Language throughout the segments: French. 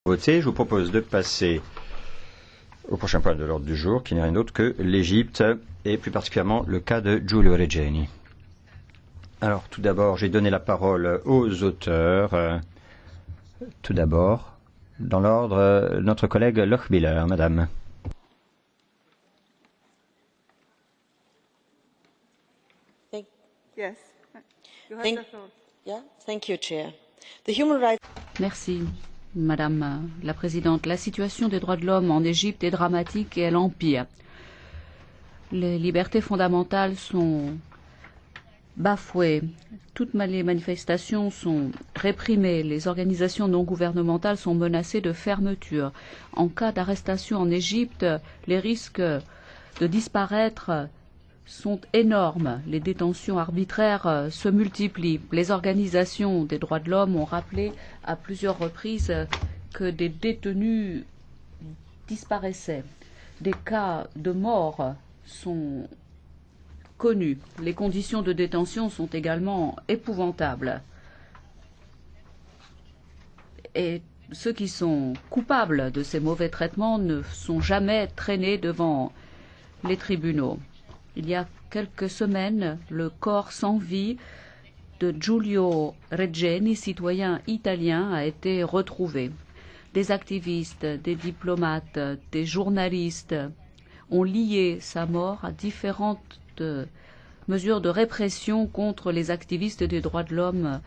Voté, je vous propose de passer au prochain point de l'ordre du jour, qui n'est rien d'autre que l'Égypte, et plus particulièrement le cas de Giulio Regeni. Alors, tout d'abord, j'ai donné la parole aux auteurs. Tout d'abord, dans l'ordre, notre collègue Lochbihler, madame. Merci, Madame la Présidente. La situation des droits de l'homme en Égypte est dramatique et elle empire. Les libertés fondamentales sont bafouées. Toutes les manifestations sont réprimées. Les organisations non gouvernementales sont menacées de fermeture. En cas d'arrestation en Égypte, les risques de disparaître sont énormes. Les détentions arbitraires se multiplient. Les organisations des droits de l'homme ont rappelé à plusieurs reprises que des détenus disparaissaient. Des cas de mort sont connus. Les conditions de détention sont également épouvantables. Et ceux qui sont coupables de ces mauvais traitements ne sont jamais traînés devant les tribunaux. Il y a quelques semaines, le corps sans vie de Giulio Regeni, citoyen italien, a été retrouvé. Des activistes, des diplomates, des journalistes ont lié sa mort à différentes mesures de répression contre les activistes des droits de l'homme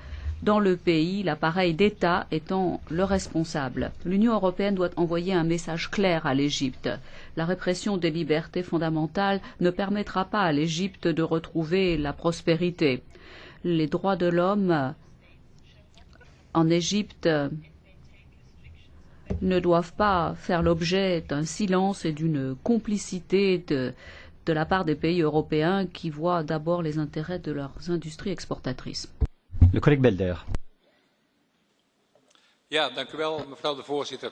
dans le pays, l'appareil d'État étant le responsable. L'Union européenne doit envoyer un message clair à l'Égypte. La répression des libertés fondamentales ne permettra pas à l'Égypte de retrouver la prospérité. Les droits de l'homme en Égypte ne doivent pas faire l'objet d'un silence et d'une complicité de la part des pays européens qui voient d'abord les intérêts de leurs industries exportatrices. Le collègue Belder. Mevrouw de voorzitter.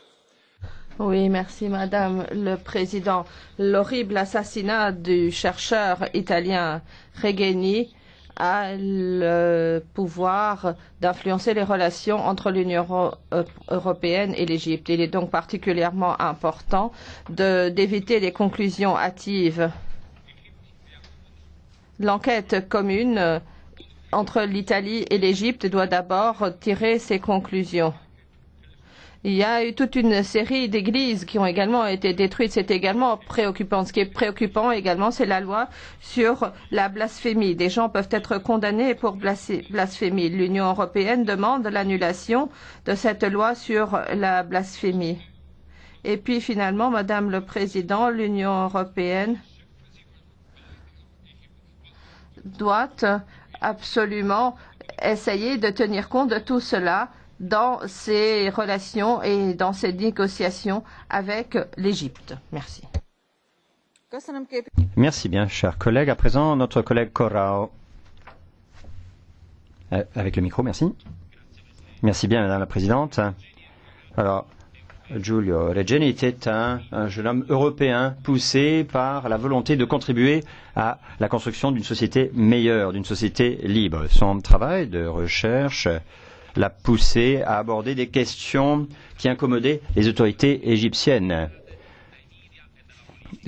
Oui, merci Madame le Président. L'horrible assassinat du chercheur italien Regeni a le pouvoir d'influencer les relations entre l'Union européenne et l'Égypte. Il est donc particulièrement important d'éviter les conclusions hâtives. L'enquête commune entre l'Italie et l'Égypte doit d'abord tirer ses conclusions. Il y a eu toute une série d'églises qui ont également été détruites. C'est également préoccupant. Ce qui est préoccupant également, c'est la loi sur la blasphémie. Des gens peuvent être condamnés pour blasphémie. L'Union européenne demande l'annulation de cette loi sur la blasphémie. Et puis finalement, Madame le Président, l'Union européenne doit absolument essayer de tenir compte de tout cela dans ses relations et dans ses négociations avec l'Égypte. Merci. Merci bien, cher collègue. À présent, notre collègue Corrao. Avec le micro, merci. Merci bien, Madame la Présidente. Alors, Giulio Regeni était un jeune homme européen poussé par la volonté de contribuer à la construction d'une société meilleure, d'une société libre. Son travail de recherche l'a poussé à aborder des questions qui incommodaient les autorités égyptiennes,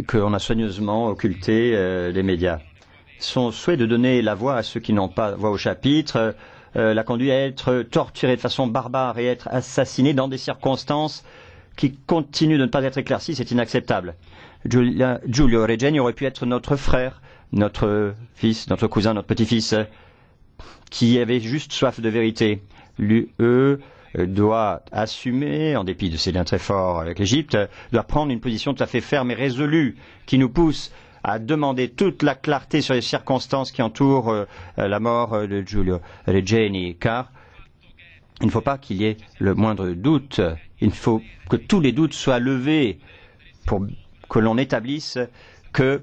qu'on a soigneusement occultées des médias. Son souhait de donner la voix à ceux qui n'ont pas voix au chapitre l'a conduit à être torturé de façon barbare et à être assassiné dans des circonstances qui continuent de ne pas être éclaircies. C'est inacceptable. Giulio Regeni aurait pu être notre frère, notre fils, notre cousin, notre petit-fils, qui avait juste soif de vérité. L'UE doit assumer, en dépit de ses liens très forts avec l'Égypte, doit prendre une position tout à fait ferme et résolue qui nous pousse à demander toute la clarté sur les circonstances qui entourent la mort de Giulio Regeni, car il ne faut pas qu'il y ait le moindre doute. Il faut que tous les doutes soient levés pour que l'on établisse que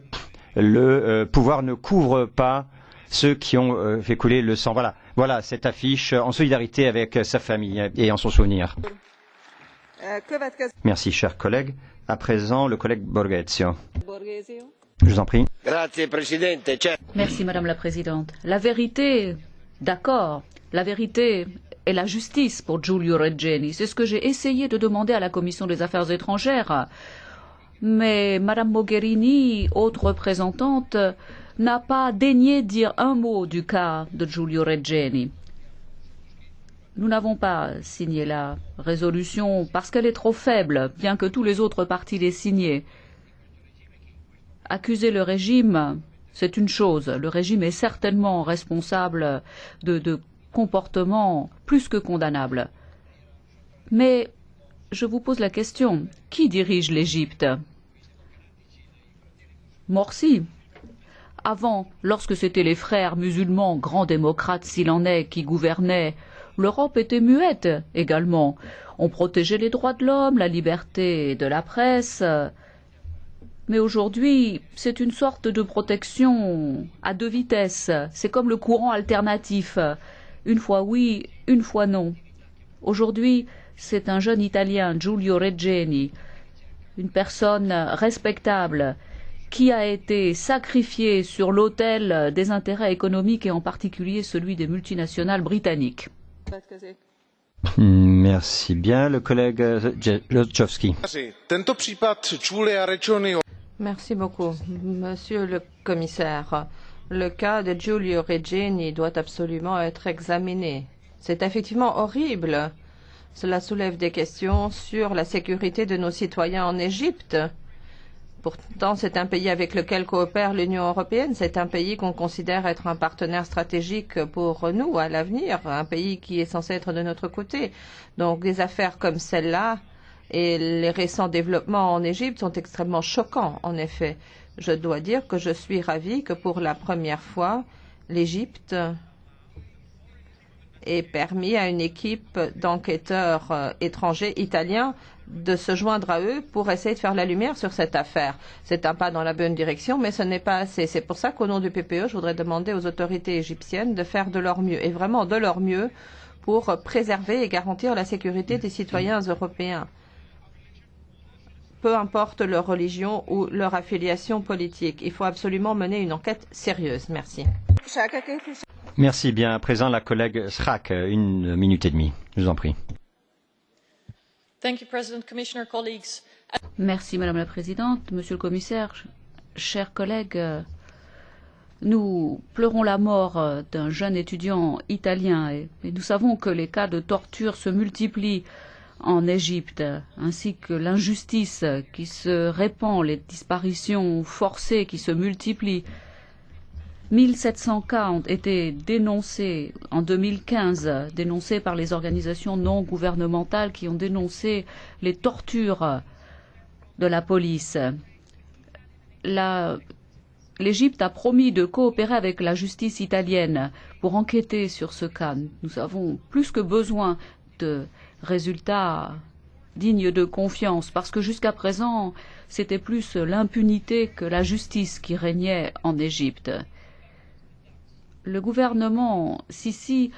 le pouvoir ne couvre pas ceux qui ont fait couler le sang. Voilà cette affiche en solidarité avec sa famille et en son souvenir. Merci, cher collègue. À présent, le collègue Borghezio. Je vous en prie. Merci, Madame la Présidente. La vérité, d'accord, la vérité et la justice pour Giulio Regeni. C'est ce que j'ai essayé de demander à la Commission des Affaires étrangères. Mais Madame Mogherini, haute représentante, n'a pas daigné dire un mot du cas de Giulio Regeni. Nous n'avons pas signé la résolution parce qu'elle est trop faible, bien que tous les autres partis l'aient signée. Accuser le régime, c'est une chose. Le régime est certainement responsable de comportements plus que condamnables. Mais je vous pose la question, qui dirige l'Égypte? Morsi. Avant, lorsque c'étaient les frères musulmans, grands démocrates s'il en est, qui gouvernaient, l'Europe était muette également. On protégeait les droits de l'homme, la liberté de la presse. Mais aujourd'hui, c'est une sorte de protection à deux vitesses. C'est comme le courant alternatif. Une fois oui, une fois non. Aujourd'hui, c'est un jeune Italien, Giulio Regeni, une personne respectable, qui a été sacrifié sur l'autel des intérêts économiques et en particulier celui des multinationales britanniques. Merci bien, le collègue Lotchowski. Merci beaucoup, Monsieur le Commissaire. Le cas de Giulio Regeni doit absolument être examiné. C'est effectivement horrible. Cela soulève des questions sur la sécurité de nos citoyens en Égypte. Pourtant, c'est un pays avec lequel coopère l'Union européenne. C'est un pays qu'on considère être un partenaire stratégique pour nous à l'avenir, un pays qui est censé être de notre côté. Donc, des affaires comme celle-là et les récents développements en Égypte sont extrêmement choquants, en effet. Je dois dire que je suis ravie que pour la première fois, l'Égypte ait permis à une équipe d'enquêteurs étrangers italiens de se joindre à eux pour essayer de faire la lumière sur cette affaire. C'est un pas dans la bonne direction, mais ce n'est pas assez. C'est pour ça qu'au nom du PPE, je voudrais demander aux autorités égyptiennes de faire de leur mieux, et vraiment de leur mieux, pour préserver et garantir la sécurité des citoyens européens, peu importe leur religion ou leur affiliation politique. Il faut absolument mener une enquête sérieuse. Merci. Merci bien. À présent, la collègue Schrack, 1 minute et demie. Je vous en prie. Merci Madame la Présidente, Monsieur le Commissaire, chers collègues. Nous pleurons la mort d'un jeune étudiant italien et nous savons que les cas de torture se multiplient en Égypte, ainsi que l'injustice qui se répand, les disparitions forcées qui se multiplient. 1700 cas ont été dénoncés en 2015, dénoncés par les organisations non gouvernementales qui ont dénoncé les tortures de la police. L'Égypte a promis de coopérer avec la justice italienne pour enquêter sur ce cas. Nous avons plus que besoin de résultats dignes de confiance, parce que jusqu'à présent, c'était plus l'impunité que la justice qui régnait en Égypte. Le gouvernement Sisi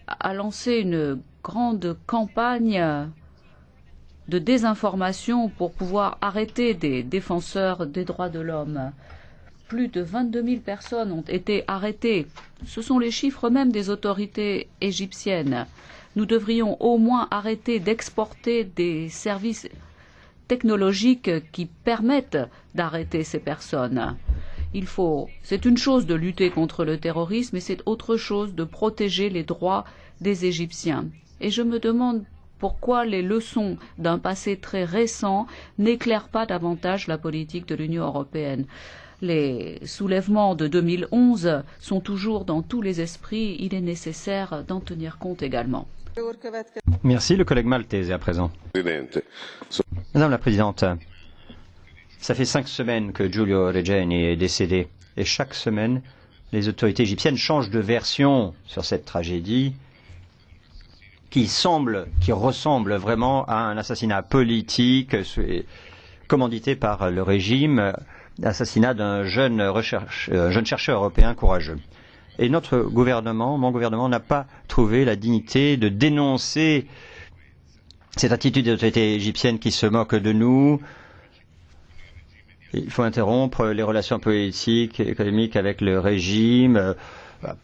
a lancé une grande campagne de désinformation pour pouvoir arrêter des défenseurs des droits de l'homme. Plus de 22 000 personnes ont été arrêtées. Ce sont les chiffres même des autorités égyptiennes. Nous devrions au moins arrêter d'exporter des services technologiques qui permettent d'arrêter ces personnes. C'est une chose de lutter contre le terrorisme et c'est autre chose de protéger les droits des Égyptiens. Et je me demande pourquoi les leçons d'un passé très récent n'éclairent pas davantage la politique de l'Union européenne. Les soulèvements de 2011 sont toujours dans tous les esprits. Il est nécessaire d'en tenir compte également. Merci, le collègue Maltese à présent. Madame la Présidente, ça fait 5 semaines que Giulio Regeni est décédé et chaque semaine, les autorités égyptiennes changent de version sur cette tragédie qui ressemble vraiment à un assassinat politique commandité par le régime, assassinat d'un jeune chercheur européen courageux. Et mon gouvernement n'a pas trouvé la dignité de dénoncer cette attitude des autorités égyptiennes qui se moquent de nous. Il faut interrompre les relations politiques et économiques avec le régime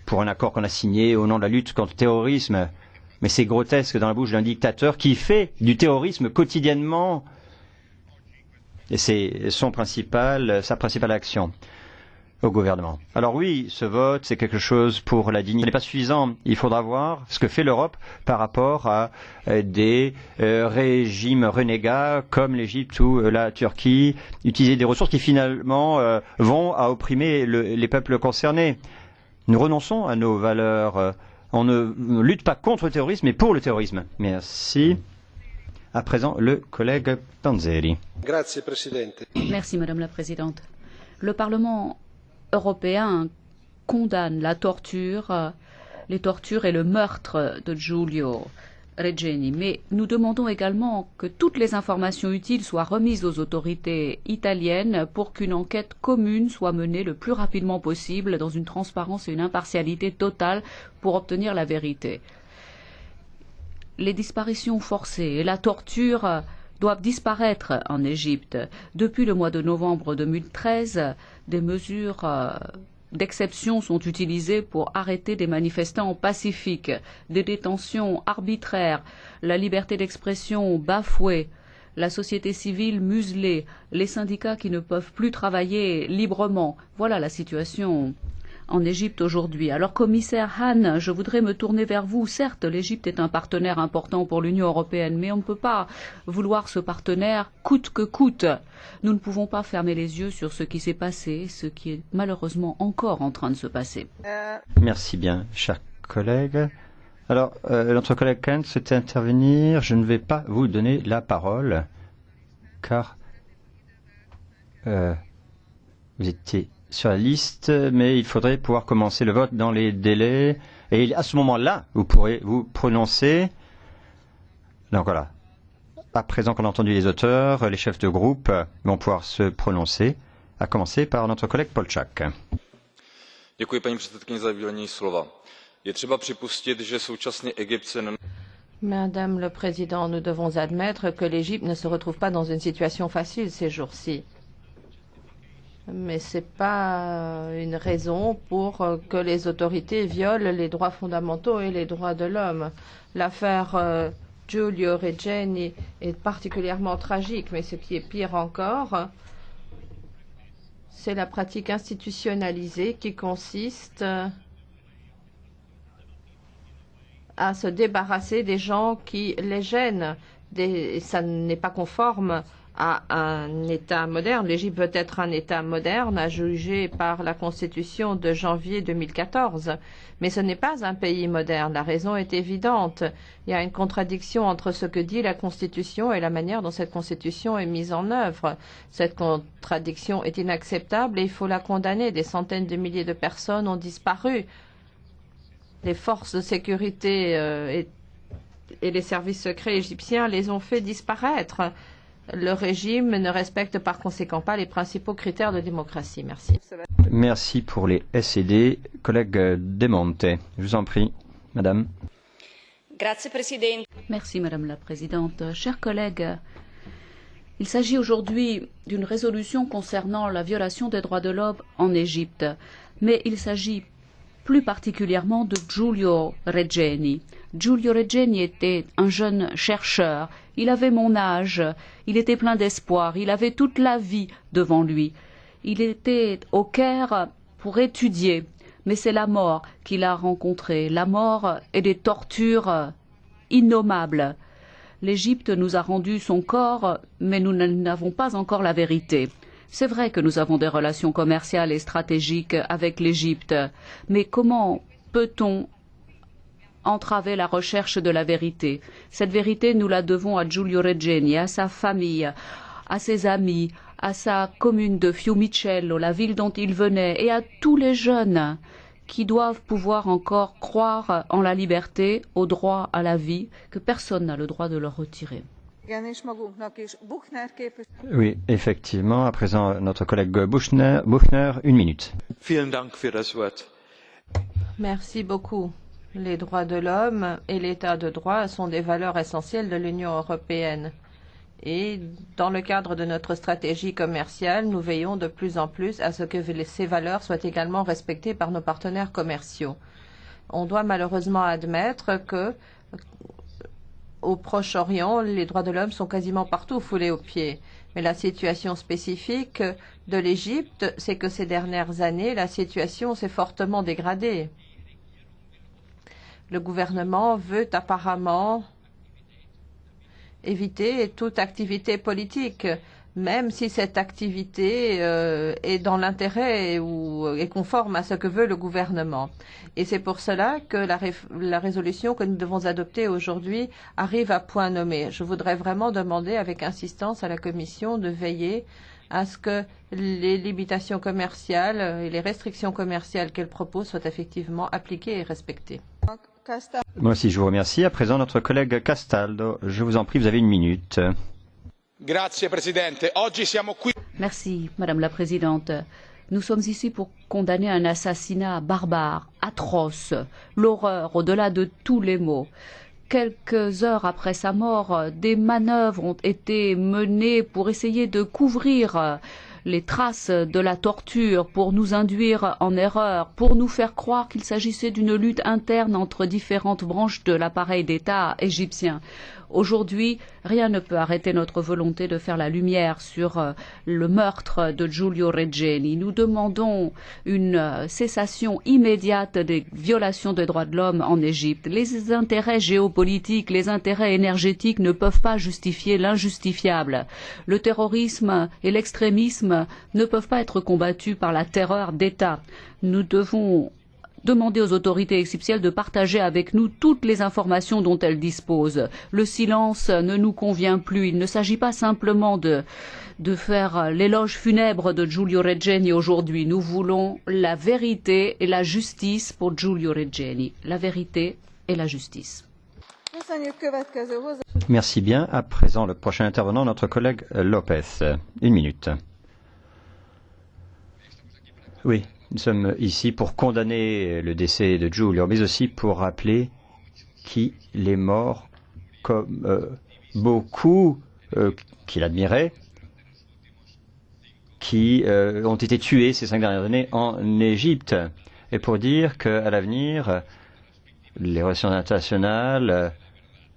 pour un accord qu'on a signé au nom de la lutte contre le terrorisme. Mais c'est grotesque dans la bouche d'un dictateur qui fait du terrorisme quotidiennement. Et c'est sa principale action au gouvernement. Alors oui, ce vote, c'est quelque chose pour la dignité. Ce n'est pas suffisant. Il faudra voir ce que fait l'Europe par rapport à des régimes renégats comme l'Égypte ou la Turquie, utiliser des ressources qui finalement vont à opprimer les peuples concernés. Nous renonçons à nos valeurs. On ne lutte pas contre le terrorisme, mais pour le terrorisme. Merci. À présent, le collègue Panzeri. Merci, Madame la Présidente. Le Parlement européen condamne la torture, les tortures et le meurtre de Giulio Regeni. Mais nous demandons également que toutes les informations utiles soient remises aux autorités italiennes pour qu'une enquête commune soit menée le plus rapidement possible dans une transparence et une impartialité totale pour obtenir la vérité. Les disparitions forcées et la torture doivent disparaître en Égypte. Depuis le mois de novembre 2013, des mesures d'exception sont utilisées pour arrêter des manifestants pacifiques, des détentions arbitraires, la liberté d'expression bafouée, la société civile muselée, les syndicats qui ne peuvent plus travailler librement. Voilà la situation en Égypte aujourd'hui. Alors, commissaire Hahn, je voudrais me tourner vers vous. Certes, l'Égypte est un partenaire important pour l'Union européenne, mais on ne peut pas vouloir ce partenaire coûte que coûte. Nous ne pouvons pas fermer les yeux sur ce qui s'est passé, ce qui est malheureusement encore en train de se passer. Merci bien, cher collègue. Alors, notre collègue Kent souhaitait intervenir. Je ne vais pas vous donner la parole, car vous étiez sur la liste, mais il faudrait pouvoir commencer le vote dans les délais. Et à ce moment-là, vous pourrez vous prononcer. Donc voilà. À présent qu'on a entendu les auteurs, les chefs de groupe vont pouvoir se prononcer, à commencer par notre collègue Polčák. Děkuji, paní předsedkyně, za udělení slova. Je třeba připustit, že současný Egypt se... Madame le Président, nous devons admettre que l'Égypte ne se retrouve pas dans une situation facile ces jours-ci. Mais ce n'est pas une raison pour que les autorités violent les droits fondamentaux et les droits de l'homme. L'affaire Giulio Regeni est particulièrement tragique, mais ce qui est pire encore, c'est la pratique institutionnalisée qui consiste à se débarrasser des gens qui les gênent. Ça n'est pas conforme à un État moderne. L'Égypte peut être un État moderne, à juger par la Constitution de janvier 2014. Mais ce n'est pas un pays moderne. La raison est évidente. Il y a une contradiction entre ce que dit la Constitution et la manière dont cette Constitution est mise en œuvre. Cette contradiction est inacceptable et il faut la condamner. Des centaines de milliers de personnes ont disparu. Les forces de sécurité et les services secrets égyptiens les ont fait disparaître. Le régime ne respecte par conséquent pas les principaux critères de démocratie. Merci. Merci pour les S&D. Collègue De Monte, je vous en prie, madame. Merci, Madame la Présidente. Chers collègues, il s'agit aujourd'hui d'une résolution concernant la violation des droits de l'homme en Égypte, mais il s'agit plus particulièrement de Giulio Regeni. Giulio Regeni était un jeune chercheur, il avait mon âge, il était plein d'espoir, il avait toute la vie devant lui. Il était au Caire pour étudier, mais c'est la mort qu'il a rencontrée, la mort et des tortures innommables. L'Égypte nous a rendu son corps, mais nous n'avons pas encore la vérité. C'est vrai que nous avons des relations commerciales et stratégiques avec l'Égypte, mais comment peut-on entraver la recherche de la vérité? Cette vérité, nous la devons à Giulio Regeni, à sa famille, à ses amis, à sa commune de Fiumicello, la ville dont il venait, et à tous les jeunes qui doivent pouvoir encore croire en la liberté, au droit à la vie, que personne n'a le droit de leur retirer. Oui, effectivement. À présent, notre collègue Buchner, une minute. Merci beaucoup. Les droits de l'homme et l'état de droit sont des valeurs essentielles de l'Union européenne. Et dans le cadre de notre stratégie commerciale, nous veillons de plus en plus à ce que ces valeurs soient également respectées par nos partenaires commerciaux. On doit malheureusement admettre que Au Proche-Orient, les droits de l'homme sont quasiment partout foulés aux pieds. Mais la situation spécifique de l'Égypte, c'est que ces dernières années, la situation s'est fortement dégradée. Le gouvernement veut apparemment éviter toute activité politique, même si cette activité est dans l'intérêt ou est conforme à ce que veut le gouvernement. Et c'est pour cela que la résolution que nous devons adopter aujourd'hui arrive à point nommé. Je voudrais vraiment demander avec insistance à la Commission de veiller à ce que les limitations commerciales et les restrictions commerciales qu'elle propose soient effectivement appliquées et respectées. Moi aussi, je vous remercie. À présent, notre collègue Castaldo, je vous en prie, vous avez une minute. Merci, Madame la Présidente. Nous sommes ici pour condamner un assassinat barbare, atroce, l'horreur au-delà de tous les mots. Quelques heures après sa mort, des manœuvres ont été menées pour essayer de couvrir les traces de la torture, pour nous induire en erreur, pour nous faire croire qu'il s'agissait d'une lutte interne entre différentes branches de l'appareil d'État égyptien. Aujourd'hui, rien ne peut arrêter notre volonté de faire la lumière sur le meurtre de Giulio Regeni. Nous demandons une cessation immédiate des violations des droits de l'homme en Égypte. Les intérêts géopolitiques, les intérêts énergétiques ne peuvent pas justifier l'injustifiable. Le terrorisme et l'extrémisme ne peuvent pas être combattus par la terreur d'État. Nous devons demander aux autorités égyptiennes de partager avec nous toutes les informations dont elles disposent. Le silence ne nous convient plus. Il ne s'agit pas simplement de faire l'éloge funèbre de Giulio Regeni aujourd'hui. Nous voulons la vérité et la justice pour Giulio Regeni. La vérité et la justice. Merci bien. À présent, le prochain intervenant, notre collègue Lopez. Une minute. Oui. Nous sommes ici pour condamner le décès de Giulio, mais aussi pour rappeler qu'il est mort comme beaucoup qu'il admirait, qui ont été tués ces 5 dernières années en Égypte. Et pour dire qu'à l'avenir, les relations internationales,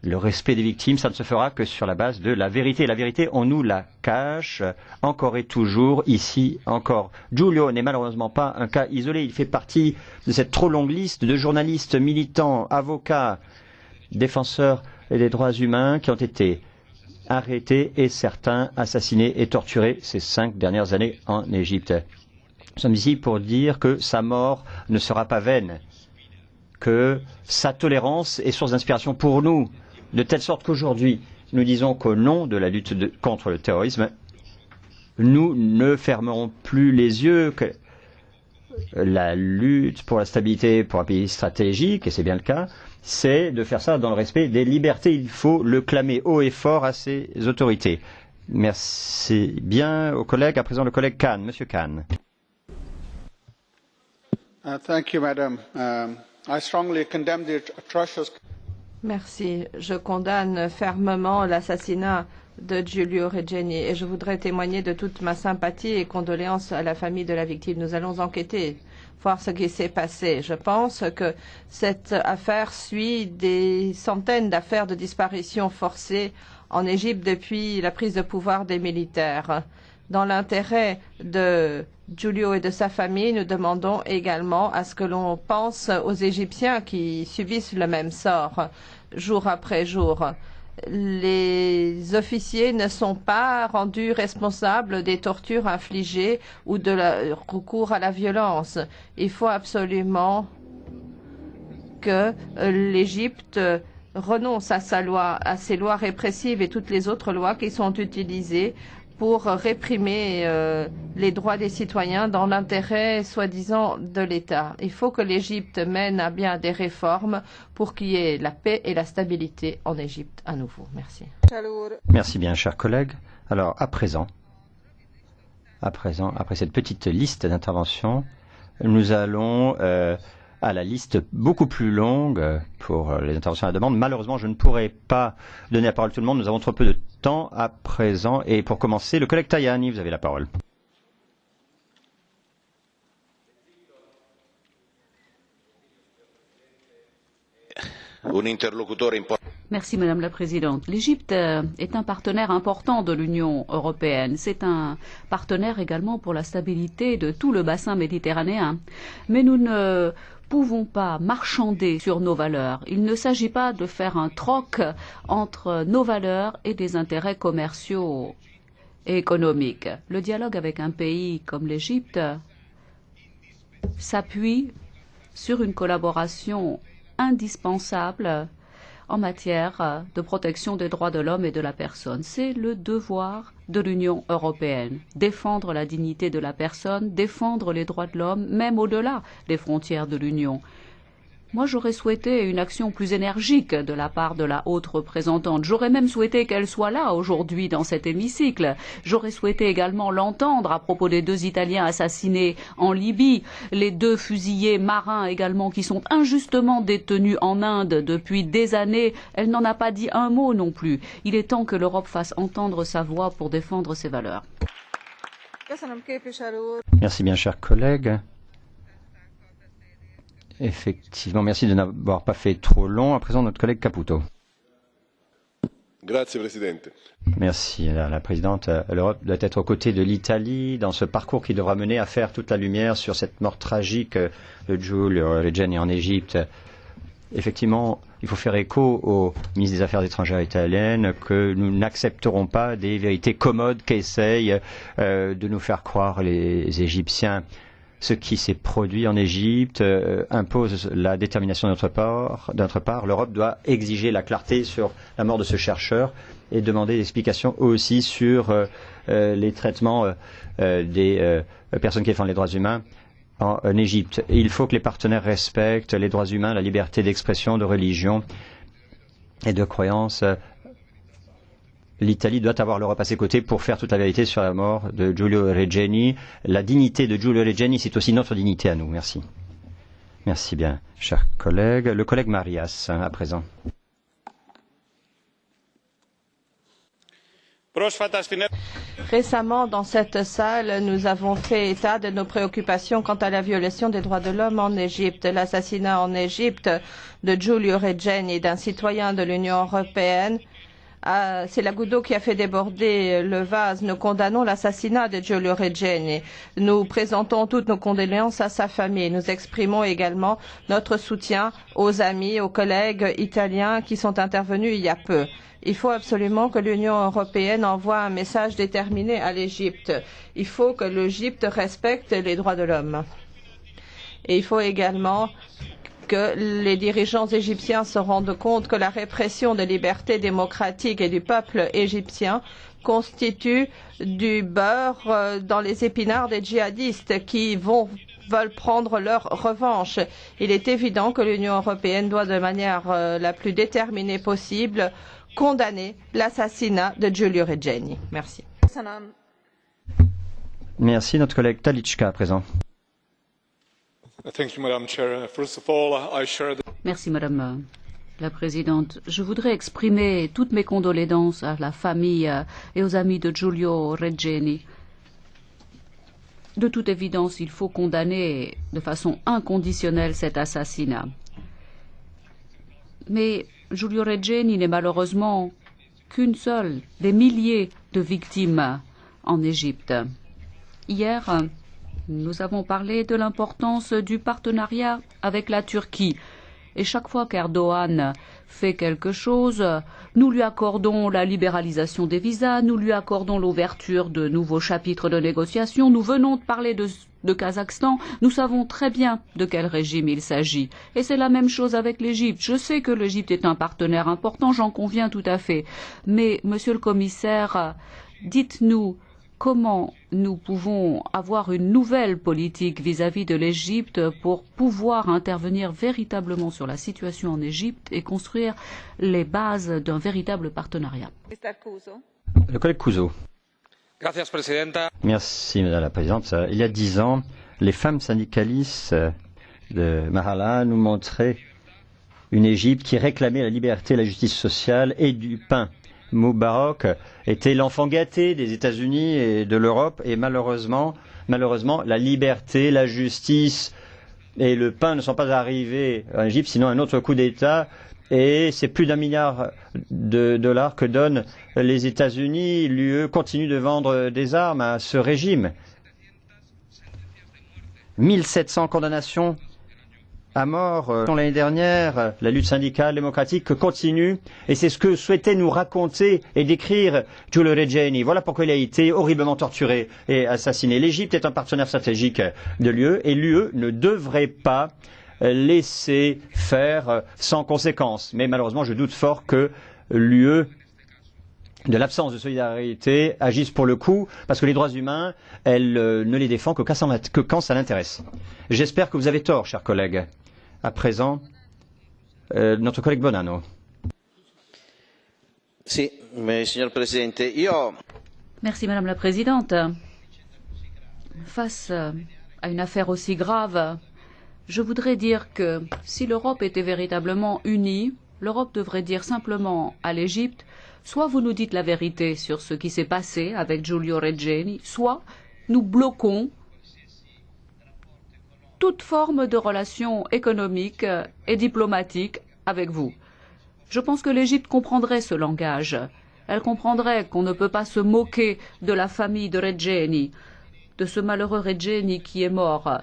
le respect des victimes, ça ne se fera que sur la base de la vérité. La vérité, on nous la cache encore et toujours, ici encore. Giulio n'est malheureusement pas un cas isolé. Il fait partie de cette trop longue liste de journalistes, militants, avocats, défenseurs des droits humains qui ont été arrêtés et certains assassinés et torturés ces 5 dernières années en Égypte. Nous sommes ici pour dire que sa mort ne sera pas vaine, que sa tolérance est source d'inspiration pour nous, de telle sorte qu'aujourd'hui, nous disons qu'au nom de la lutte contre le terrorisme, nous ne fermerons plus les yeux, que la lutte pour la stabilité pour un pays stratégique, et c'est bien le cas, c'est de faire ça dans le respect des libertés. Il faut le clamer haut et fort à ses autorités. Merci bien aux collègues. À présent, le collègue Khan. Monsieur Khan. Thank you, Madam. I strongly condemn the atrocious. Merci. Je condamne fermement l'assassinat de Giulio Regeni et je voudrais témoigner de toute ma sympathie et condoléances à la famille de la victime. Nous allons enquêter, voir ce qui s'est passé. Je pense que cette affaire suit des centaines d'affaires de disparition forcée en Égypte depuis la prise de pouvoir des militaires. Dans l'intérêt de Giulio et de sa famille, nous demandons également à ce que l'on pense aux Égyptiens qui subissent le même sort jour après jour. Les officiers ne sont pas rendus responsables des tortures infligées ou de recours à la violence. Il faut absolument que l'Égypte renonce à ses lois répressives et toutes les autres lois qui sont utilisées pour réprimer les droits des citoyens dans l'intérêt soi-disant de l'État. Il faut que l'Égypte mène à bien des réformes pour qu'il y ait la paix et la stabilité en Égypte à nouveau. Merci. Merci bien, chers collègues. Alors, à présent, après cette petite liste d'interventions, nous allons à la liste beaucoup plus longue pour les interventions à la demande. Malheureusement, je ne pourrai pas donner la parole à tout le monde. Nous avons trop peu de temps à présent. Et pour commencer, le collègue Tajani, vous avez la parole. un interlocutore importante. Merci Madame la Présidente. L'Égypte est un partenaire important de l'Union européenne. C'est un partenaire également pour la stabilité de tout le bassin méditerranéen. Mais nous ne pouvons pas marchander sur nos valeurs. Il ne s'agit pas de faire un troc entre nos valeurs et des intérêts commerciaux et économiques. Le dialogue avec un pays comme l'Égypte s'appuie sur une collaboration indispensable en matière de protection des droits de l'homme et de la personne. C'est le devoir de l'Union européenne. Défendre la dignité de la personne, défendre les droits de l'homme, même au-delà des frontières de l'Union. Moi, j'aurais souhaité une action plus énergique de la part de la haute représentante. J'aurais même souhaité qu'elle soit là aujourd'hui dans cet hémicycle. J'aurais souhaité également l'entendre à propos des 2 Italiens assassinés en Libye, les 2 fusillés marins également qui sont injustement détenus en Inde depuis des années. Elle n'en a pas dit un mot non plus. Il est temps que l'Europe fasse entendre sa voix pour défendre ses valeurs. Merci bien, chers collègues. Effectivement, merci de n'avoir pas fait trop long. À présent, notre collègue Caputo. Grazie, Presidente. Merci, la Présidente. L'Europe doit être aux côtés de l'Italie dans ce parcours qui devra mener à faire toute la lumière sur cette mort tragique de Giulio Regeni en Égypte. Effectivement, il faut faire écho au ministre des Affaires étrangères italienne que nous n'accepterons pas des vérités commodes qu'essayent de nous faire croire les Égyptiens. Ce qui s'est produit en Égypte impose la détermination de notre part. L'Europe doit exiger la clarté sur la mort de ce chercheur et demander des explications aussi sur les traitements des personnes qui défendent les droits humains en Égypte. Il faut que les partenaires respectent les droits humains, la liberté d'expression, de religion et de croyance. L'Italie doit avoir l'Europe à ses côtés pour faire toute la vérité sur la mort de Giulio Regeni. La dignité de Giulio Regeni, c'est aussi notre dignité à nous. Merci. Merci bien, chers collègues. Le collègue Marias, à présent. Récemment, dans cette salle, nous avons fait état de nos préoccupations quant à la violation des droits de l'homme en Égypte. L'assassinat en Égypte de Giulio Regeni, d'un citoyen de l'Union européenne, c'est la goutte d'eau qui a fait déborder le vase. Nous condamnons l'assassinat de Giulio Regeni. Nous présentons toutes nos condoléances à sa famille. Nous exprimons également notre soutien aux amis, aux collègues italiens qui sont intervenus il y a peu. Il faut absolument que l'Union européenne envoie un message déterminé à l'Égypte. Il faut que l'Égypte respecte les droits de l'homme. Et il faut également que les dirigeants égyptiens se rendent compte que la répression des libertés démocratiques et du peuple égyptien constitue du beurre dans les épinards des djihadistes qui veulent prendre leur revanche. Il est évident que l'Union européenne doit de manière la plus déterminée possible condamner l'assassinat de Giulio Regeni. Merci. Merci, notre collègue Talichka à présent. Merci Madame la Présidente. Je voudrais exprimer toutes mes condoléances à la famille et aux amis de Giulio Regeni. De toute évidence, il faut condamner de façon inconditionnelle cet assassinat. Mais Giulio Regeni n'est malheureusement qu'une seule des milliers de victimes en Égypte. Hier, nous avons parlé de l'importance du partenariat avec la Turquie. Et chaque fois qu'Erdogan fait quelque chose, nous lui accordons la libéralisation des visas, nous lui accordons l'ouverture de nouveaux chapitres de négociation. Nous venons de parler de Kazakhstan, nous savons très bien de quel régime il s'agit. Et c'est la même chose avec l'Égypte. Je sais que l'Égypte est un partenaire important, j'en conviens tout à fait. Mais, monsieur le commissaire, dites-nous comment nous pouvons avoir une nouvelle politique vis-à-vis de l'Égypte pour pouvoir intervenir véritablement sur la situation en Égypte et construire les bases d'un véritable partenariat. Le collègue Couso. Merci, Madame la Présidente. Il y a 10 ans, les femmes syndicalistes de Mahala nous montraient une Égypte qui réclamait la liberté, la justice sociale et du pain. Moubarak était l'enfant gâté des États-Unis et de l'Europe et malheureusement, la liberté, la justice et le pain ne sont pas arrivés en Égypte, sinon un autre coup d'État et c'est plus d'1 milliard de dollars que donnent les États-Unis. L'UE continue de vendre des armes à ce régime. 1700 condamnations à mort l'année dernière. La lutte syndicale démocratique continue et c'est ce que souhaitait nous raconter et décrire Giulio Regeni. Voilà pourquoi il a été horriblement torturé et assassiné. L'Égypte est un partenaire stratégique de l'UE et l'UE ne devrait pas laisser faire sans conséquence. Mais malheureusement, je doute fort que l'UE, de l'absence de solidarité, agisse pour le coup, parce que les droits humains, elle ne les défend que quand ça l'intéresse. J'espère que vous avez tort, chers collègues. À présent, notre collègue Bonanno. Merci, Madame la Présidente. Face à une affaire aussi grave, je voudrais dire que si l'Europe était véritablement unie, l'Europe devrait dire simplement à l'Égypte, soit vous nous dites la vérité sur ce qui s'est passé avec Giulio Regeni, soit nous bloquons toute forme de relation économique et diplomatique avec vous. Je pense que l'Égypte comprendrait ce langage. Elle comprendrait qu'on ne peut pas se moquer de la famille de Regeni, de ce malheureux Regeni qui est mort.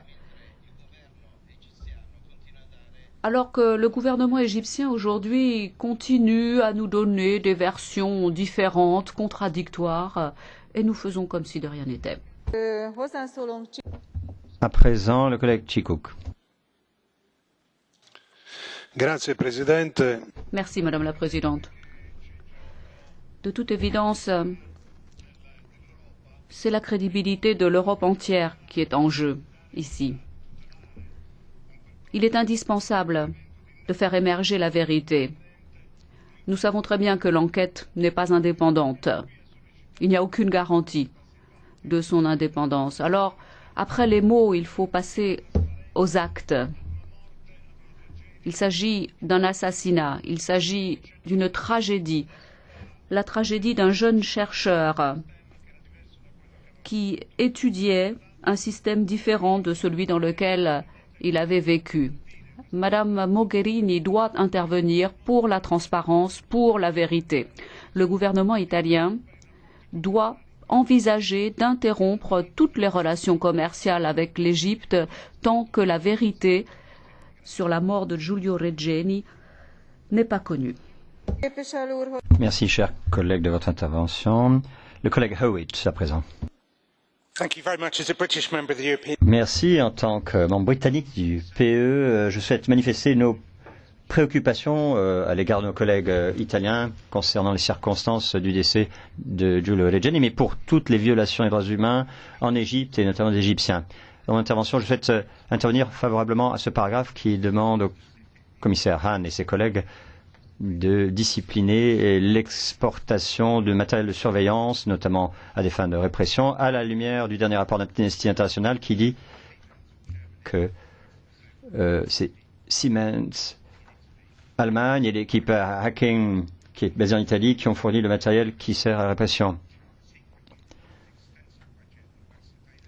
Alors que le gouvernement égyptien aujourd'hui continue à nous donner des versions différentes, contradictoires, et nous faisons comme si de rien n'était. À présent, le collègue Chikouk. Merci, Madame la Présidente. De toute évidence, c'est la crédibilité de l'Europe entière qui est en jeu ici. Il est indispensable de faire émerger la vérité. Nous savons très bien que l'enquête n'est pas indépendante. Il n'y a aucune garantie de son indépendance. Alors, après les mots, il faut passer aux actes. Il s'agit d'un assassinat, il s'agit d'une tragédie. La tragédie d'un jeune chercheur qui étudiait un système différent de celui dans lequel il avait vécu. Madame Mogherini doit intervenir pour la transparence, pour la vérité. Le gouvernement italien doit envisager d'interrompre toutes les relations commerciales avec l'Égypte tant que la vérité sur la mort de Giulio Regeni n'est pas connue. Merci, chers collègues, de votre intervention. Le collègue Howitt, à présent. Merci. En tant que membre britannique du PE, je souhaite manifester nos préoccupations à l'égard de nos collègues italiens concernant les circonstances du décès de Giulio Regeni, mais pour toutes les violations des droits humains en Égypte et notamment des Égyptiens. Dans mon intervention, je souhaite intervenir favorablement à ce paragraphe qui demande au commissaire Hahn et ses collègues de discipliner l'exportation de matériel de surveillance, notamment à des fins de répression, à la lumière du dernier rapport d'Amnesty International qui dit que c'est Siemens Allemagne et l'équipe Hacking qui est basée en Italie qui ont fourni le matériel qui sert à la répression.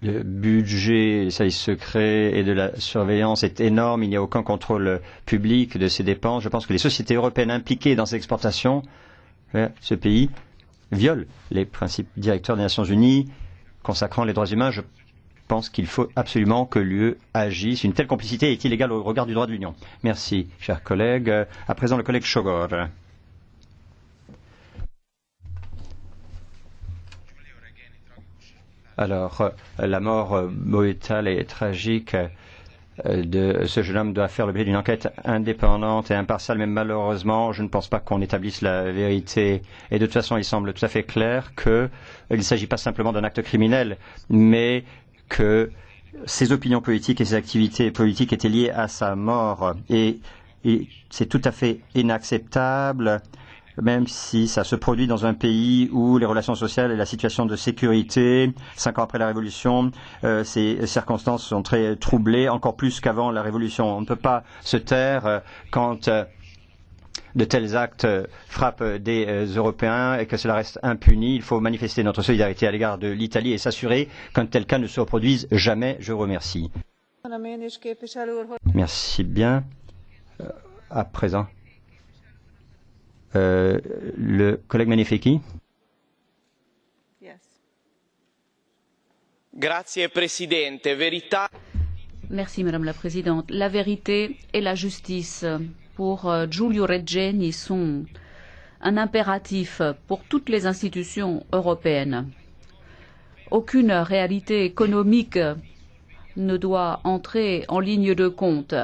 Le budget des services secrets et de la surveillance est énorme. Il n'y a aucun contrôle public de ces dépenses. Je pense que les sociétés européennes impliquées dans ces exportations vers ce pays violent les principes directeurs des Nations Unies consacrant les droits humains. Je pense qu'il faut absolument que l'UE agisse. Une telle complicité est illégale au regard du droit de l'Union. Merci, chers collègues. À présent, le collègue Chogor. Alors, la mort brutale et tragique de ce jeune homme doit faire l'objet d'une enquête indépendante et impartiale, mais malheureusement, je ne pense pas qu'on établisse la vérité. Et de toute façon, il semble tout à fait clair qu'il ne s'agit pas simplement d'un acte criminel, mais que ses opinions politiques et ses activités politiques étaient liées à sa mort. Et c'est tout à fait inacceptable, même si ça se produit dans un pays où les relations sociales et la situation de sécurité, 5 ans après la Révolution, ces circonstances sont très troublées, encore plus qu'avant la Révolution. On ne peut pas se taire quand de tels actes frappent des Européens et que cela reste impuni. Il faut manifester notre solidarité à l'égard de l'Italie et s'assurer qu'un tel cas ne se reproduise jamais. Je vous remercie. Merci bien. À présent, Le collègue Menefetti. Grazie Presidente. Verità. Merci, Madame la Présidente. La vérité et la justice pour Giulio Regeni sont un impératif pour toutes les institutions européennes. Aucune réalité économique ne doit entrer en ligne de compte.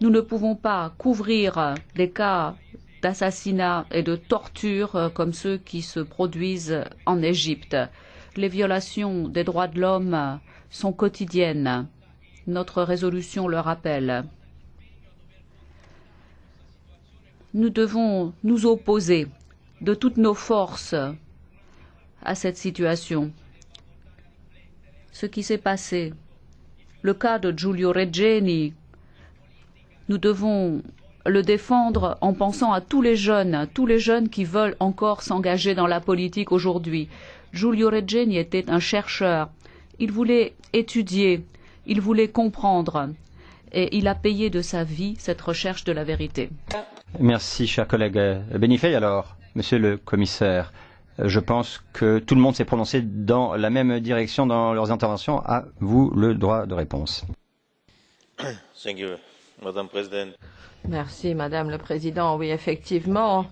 Nous ne pouvons pas couvrir des cas d'assassinat et de torture comme ceux qui se produisent en Égypte. Les violations des droits de l'homme sont quotidiennes. Notre résolution le rappelle. Nous devons nous opposer de toutes nos forces à cette situation. Ce qui s'est passé, le cas de Giulio Regeni, nous devons le défendre en pensant à tous les jeunes qui veulent encore s'engager dans la politique aujourd'hui. Giulio Regeni était un chercheur. Il voulait étudier, il voulait comprendre et il a payé de sa vie cette recherche de la vérité. Merci, cher collègue Benifei. Alors, monsieur le commissaire, je pense que tout le monde s'est prononcé dans la même direction dans leurs interventions. À vous le droit de réponse. Thank you, Madame President. Merci, Madame le Président. Oui, effectivement,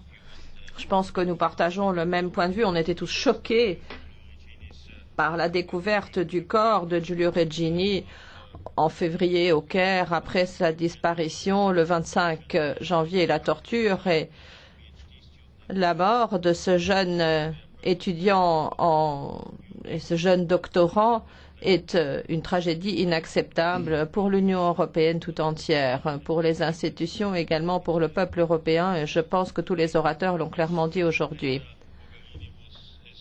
je pense que nous partageons le même point de vue. On était tous choqués par la découverte du corps de Giulio Regeni en février au Caire, après sa disparition le 25 janvier, la torture et la mort de ce jeune étudiant et ce jeune doctorant est une tragédie inacceptable pour l'Union européenne tout entière, pour les institutions, également pour le peuple européen, et je pense que tous les orateurs l'ont clairement dit aujourd'hui.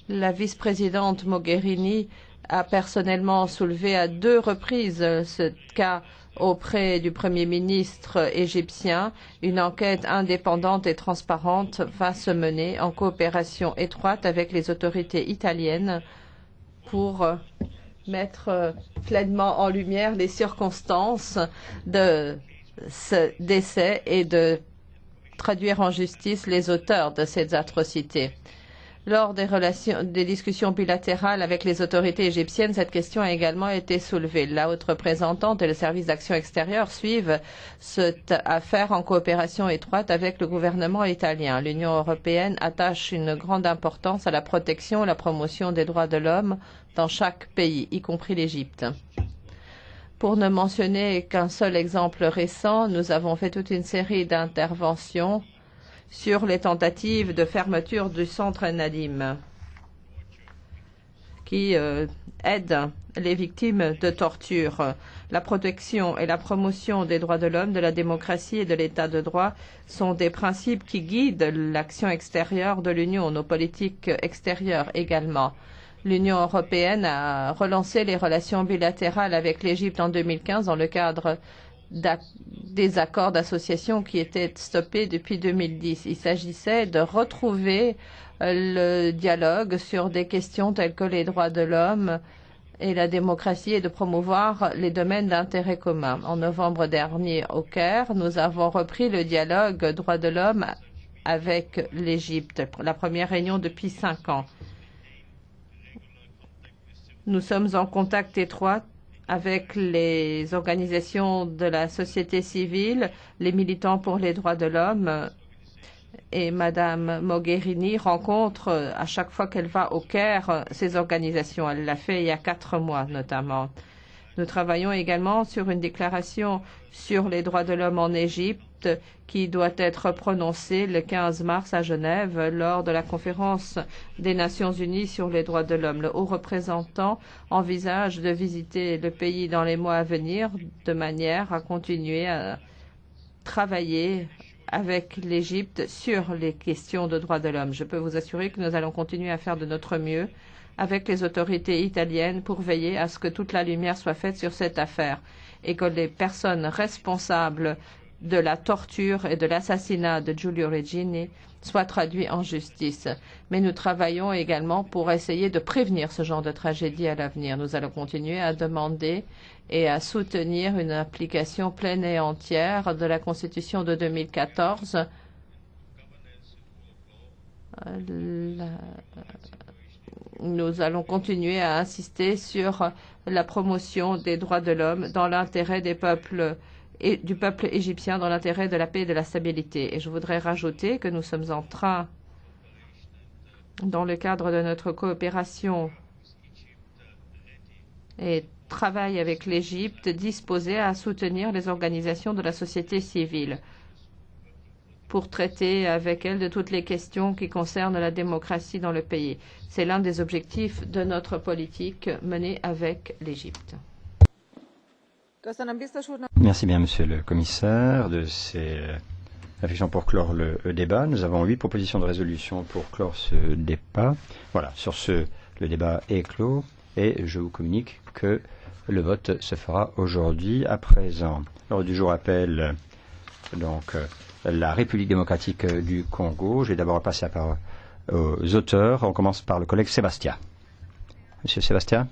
La vice-présidente Mogherini a personnellement soulevé à 2 reprises ce cas auprès du Premier ministre égyptien. Une enquête indépendante et transparente va se mener en coopération étroite avec les autorités italiennes pour mettre pleinement en lumière les circonstances de ce décès et de traduire en justice les auteurs de ces atrocités. Lors des discussions bilatérales avec les autorités égyptiennes, cette question a également été soulevée. La haute représentante et le service d'action extérieure suivent cette affaire en coopération étroite avec le gouvernement italien. L'Union européenne attache une grande importance à la protection et la promotion des droits de l'homme dans chaque pays, y compris l'Égypte. Pour ne mentionner qu'un seul exemple récent, nous avons fait toute une série d'interventions sur les tentatives de fermeture du centre Nadim, qui aide les victimes de torture. La protection et la promotion des droits de l'homme, de la démocratie et de l'état de droit sont des principes qui guident l'action extérieure de l'Union, nos politiques extérieures également. L'Union européenne a relancé les relations bilatérales avec l'Égypte en 2015 dans le cadre des accords d'association qui étaient stoppés depuis 2010. Il s'agissait de retrouver le dialogue sur des questions telles que les droits de l'homme et la démocratie et de promouvoir les domaines d'intérêt commun. En novembre dernier au Caire, nous avons repris le dialogue droits de l'homme avec l'Égypte, la première réunion depuis 5 ans. Nous sommes en contact étroit avec les organisations de la société civile, les militants pour les droits de l'homme, et Madame Mogherini rencontre à chaque fois qu'elle va au Caire ces organisations. Elle l'a fait il y a 4 mois notamment. Nous travaillons également sur une déclaration sur les droits de l'homme en Égypte qui doit être prononcée le 15 mars à Genève lors de la conférence des Nations Unies sur les droits de l'homme. Le haut représentant envisage de visiter le pays dans les mois à venir de manière à continuer à travailler avec l'Égypte sur les questions de droits de l'homme. Je peux vous assurer que nous allons continuer à faire de notre mieux avec les autorités italiennes pour veiller à ce que toute la lumière soit faite sur cette affaire et que les personnes responsables de la torture et de l'assassinat de Giulio Regeni soient traduites en justice. Mais nous travaillons également pour essayer de prévenir ce genre de tragédie à l'avenir. Nous allons continuer à demander et à soutenir une application pleine et entière de la Constitution de 2014 Nous allons continuer à insister sur la promotion des droits de l'homme dans l'intérêt des peuples et du peuple égyptien, dans l'intérêt de la paix et de la stabilité. Et je voudrais rajouter que nous sommes en train, dans le cadre de notre coopération et travail avec l'Égypte, disposés à soutenir les organisations de la société civile pour traiter avec elles de toutes les questions qui concernent la démocratie dans le pays. C'est l'un des objectifs de notre politique menée avec l'Égypte. Merci bien, Monsieur le Commissaire, de ces réflexions pour clore le débat. Nous avons 8 propositions de résolution pour clore ce débat. Voilà, sur ce, le débat est clos et je vous communique que le vote se fera aujourd'hui à présent. L'ordre du jour appelle donc la République démocratique du Congo. Je vais d'abord passer la parole aux auteurs. On commence par le collègue Sébastien. Monsieur Sébastien.